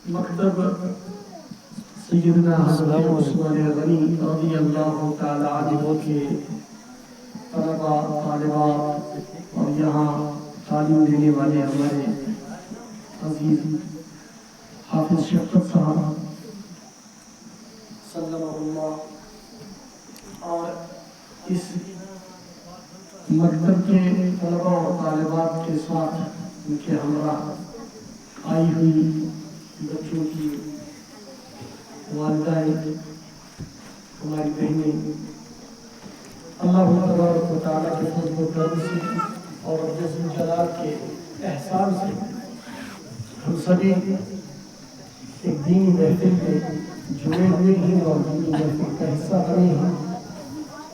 مکتب سیدنا حضرت عثمان غنی رضی اللہ تعالی عنہ کے طلباء طالبات اور یہاں تعلیم دینے والے ہمارے عزیز حافظ شفقت صاحب سلمہ اللہ اور اس مکتب کے طلباء اور طالبات کے ساتھ ان کے ہمراہ آئی ہوئی بچوں کی والدائیں ہماری بہنیں اللہ تبارک و تعالیٰ کے فضل و کرم سے اور جزل جلال کے احسان سے ہم سبھی ایک دینی محفل میں جڑے ہوئے ہیں اور دینی محفل کا حصہ بنے ہیں۔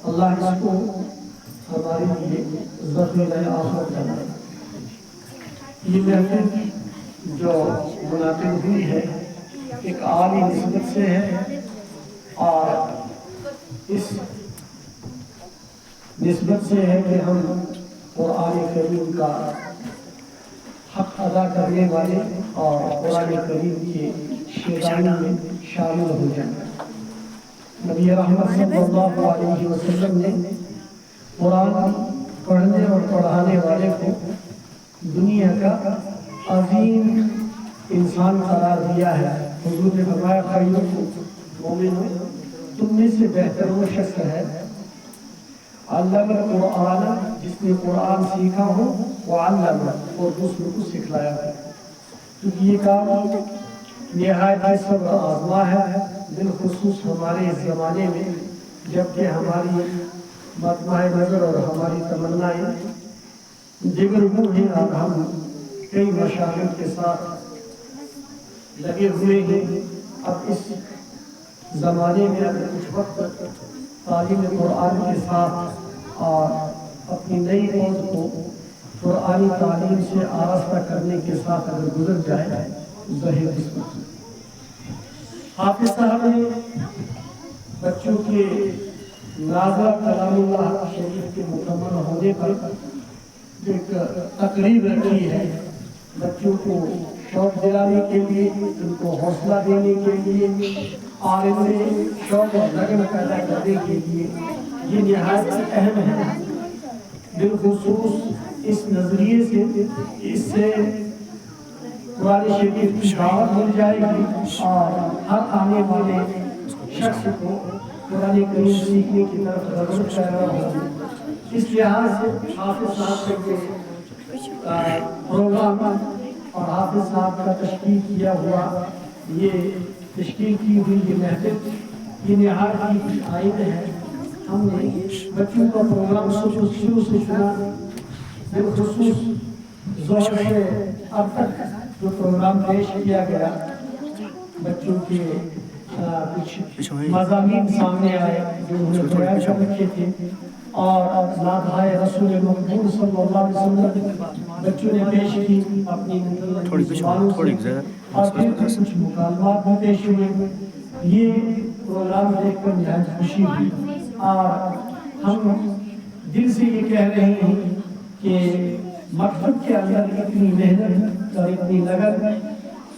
اللہ اس کو ہمارے لیے ذخیرہ آخرت بنائے۔ یہ محفل جو منعقد ہوئی ہے ایک عالی نسبت سے ہے اور اس نسبت سے ہے کہ ہم قرآن کریم کا حق ادا کرنے والے اور قرآن کریم کے شیرانی میں شامل ہو جائیں۔ نبی رحمت صلی اللہ علیہ وسلم نے قرآن پڑھنے اور پڑھانے والے کو دنیا کا عظیم انسان قرار دیا ہے۔ حضور نے فرمایا خیرکم مومن، تم میں سے بہتر وہ شخص ہے علم القرآن، جس نے قرآن سیکھا ہو، وعلم، اور دوسروں کو سکھلایا ہے۔ کیونکہ یہ کام نہایت صبر آزما ہے، بالخصوص ہمارے اس زمانے میں جبکہ ہماری مطمع نظر اور ہماری تمنائیں دیگر وہ ہیں۔ اب ہم کئی مشاغل کے ساتھ لگے ہوئے ہیں۔ اب اس زمانے میں اگر کچھ وقت تعلیم قرآن کے ساتھ اور اپنی نئی فوج کو قرآنی تعلیم سے آراستہ کرنے کے ساتھ اگر گزر جائے ظاہر قسمت۔ حافظ صاحب نے بچوں کے نازلہ کلام اللہ شریف کے مکمل ہونے پر ایک تقریب رکھی ہے، بچوں کو شوق دلانے کے لیے، ان کو حوصلہ دینے کے لیے اور ان میں شوق اور لگن پیدا کرنے کے لیے۔ یہ نہایت اہم ہے، بالخصوص اس نظریے سے اس سے قرآن شریف کی دعوت مل جائے گی اور ہر آنے والے شخص کو قرآن کریم سیکھنے کی طرف رغبت پیدا ہوگی۔ اس لحاظ سے حافظ صاحب کے پروگرام اور حافظ صاحب کا تشکیل کیا ہوا یہ تشکیل کی ہوئی یہ محفل یہ نہایت ہی عائد ہے۔ ہم نے بچوں کا پروگرام شروع سے چنا، بالخصوص ظہر سے اب تک جو پروگرام پیش کیا گیا بچوں کے کچھ مضامین سامنے آئے جو انہوں نے تیار کر رکھے تھے اور نعتِ رسول مقبول صلی اللہ علیہ وسلم بچوں نے پیش کی اپنی زبانوں سے اور پھر کچھ مکالمات بھی پیش ہوئے۔ یہ پروگرام دیکھ کر نہایت خوشی ہوئی اور ہم دل سے یہ کہہ رہے ہیں کہ مکتب کے اندر اتنی محنت اور اتنی لگن،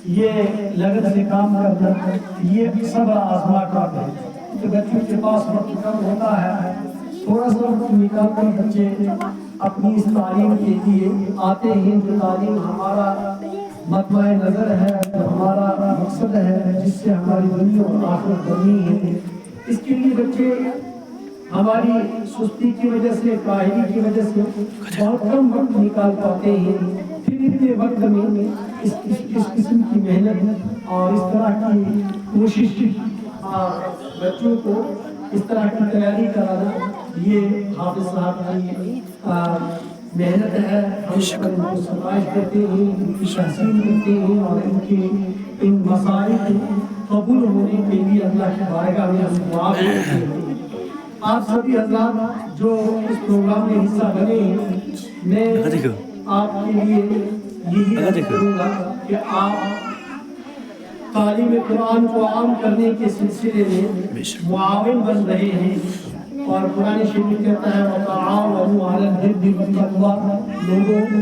یہ لگن سے کام کرنا، یہ صبر آزما کام ہے۔ کہ بچوں کے پاس وقت کم ہوتا ہے، تھوڑا سا وقت نکال کر بچے اپنی اس تعلیم کے لیے آتے ہیں جو تعلیم ہمارا مطمع نظر ہے، ہمارا مقصد ہے، جس سے ہماری دنیا اور آخرت بنی ہے۔ اس کے لیے بچے ہماری سستی کی وجہ سے، کاہلی کی وجہ سے بہت کم وقت نکال پاتے ہیں۔ پھر اتنے وقت میں اس قسم کی محنت اور اس طرح کی کوشش اور بچوں کو اس طرح کی تیاری کرانا، یہ حافظ صاحب کی محنت ہے۔ ہم ان کو سرمایہ کرتے ہیں، ان کی تحسین کرتے ہیں اور ان کے ان مسائل قبول ہونے کے لیے اللہ کی بارگاہ میں ہم دعا کرتے ہیں۔ آپ سبھی حضرات جو اس پروگرام میں حصہ بنے ہیں، میں آپ کے لیے یہی کروں گا کہ آپ تعلیم قرآن کو عام کرنے کے سلسلے میں معاون بن رہے ہیں اور قرآن شریف کہتا ہے وَتَعَاوَنُوا عَلَى الْبِرِّ وَالتَّقْوَىٰ، لوگوں